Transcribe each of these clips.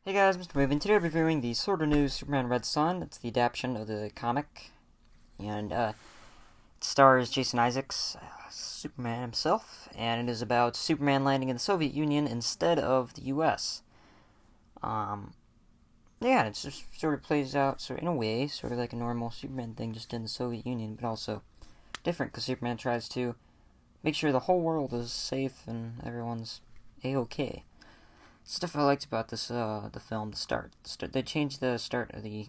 Hey guys, Mr. Movie, and today we're reviewing the sort of new Superman Red Son. It's the adaptation of the comic, and it stars Jason Isaacs, Superman himself, and it is about Superman landing in the Soviet Union instead of the U.S. Yeah, it just sort of plays out, in a way, sort of like a normal Superman thing, just in the Soviet Union, but also different, because Superman tries to make sure the whole world is safe and everyone's A-okay. Stuff I liked about this, the film, the start. They changed the start of the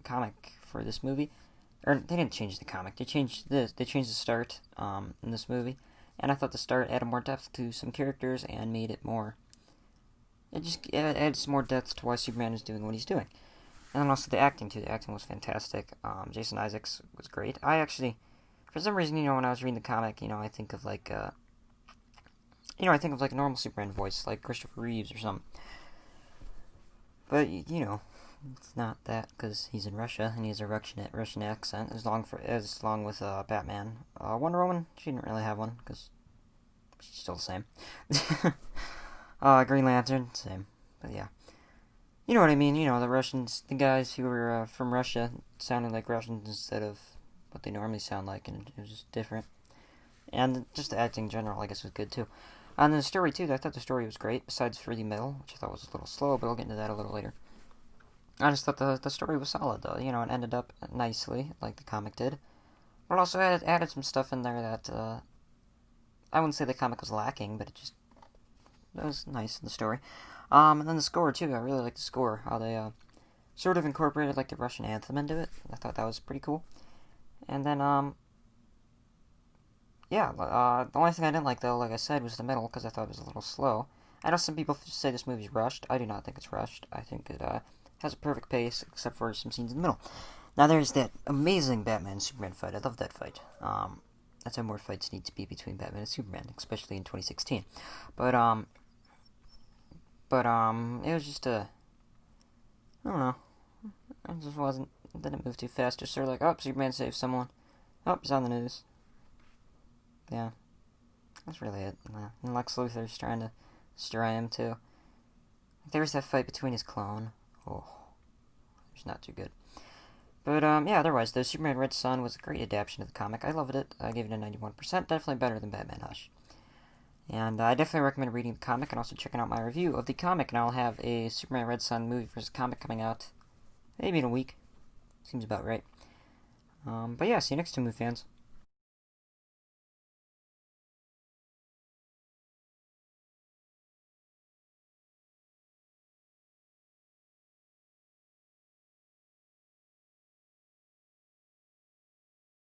comic for this movie, or they didn't change the comic. They changed this. They changed the start in this movie, and I thought the start added more depth to some characters and made it more. It just adds more depth to why Superman is doing what he's doing, and then also the acting too. The acting was fantastic. Jason Isaacs was great. I actually, for some reason, when I was reading the comic, I think of like. I think of like a normal Superman voice, like Christopher Reeves or something. But, it's not that, because he's in Russia, and he has a Russian accent, as long with Batman. Wonder Woman, she didn't really have one, because she's still the same. Green Lantern, same. But yeah. You know what I mean, the Russians, the guys who were from Russia sounded like Russians instead of what they normally sound like, and it was just different. And just the acting in general, I guess, was good, too. And the story, too, I thought the story was great, besides for the middle, which I thought was a little slow, but I'll get into that a little later. I just thought the story was solid, though. It ended up nicely, like the comic did. But also added some stuff in there that, I wouldn't say the comic was lacking, but it was nice in the story. And then the score, too, I really liked the score, how they, sort of incorporated, like, the Russian anthem into it. I thought that was pretty cool. And then, yeah, the only thing I didn't like, though, like I said, was the middle, because I thought it was a little slow. I know some people say this movie's rushed. I do not think it's rushed. I think it has a perfect pace, except for some scenes in the middle. Now, there's that amazing Batman-Superman fight. I love that fight. That's how more fights need to be between Batman and Superman, especially in 2016. But it was just I don't know. It just didn't move too fast. Just sort of like, oh, Superman saved someone. Oh, it's on the news. Yeah, that's really it. And Lex Luthor's trying to destroy him, too. There's that fight between his clone. Oh, it's not too good. But, yeah, otherwise, though, Superman Red Son was a great adaptation of the comic. I loved it. I gave it a 91%. Definitely better than Batman Hush. And I definitely recommend reading the comic and also checking out my review of the comic. And I'll have a Superman Red Son movie versus comic coming out maybe in a week. Seems about right. But yeah, see you next time, movie fans.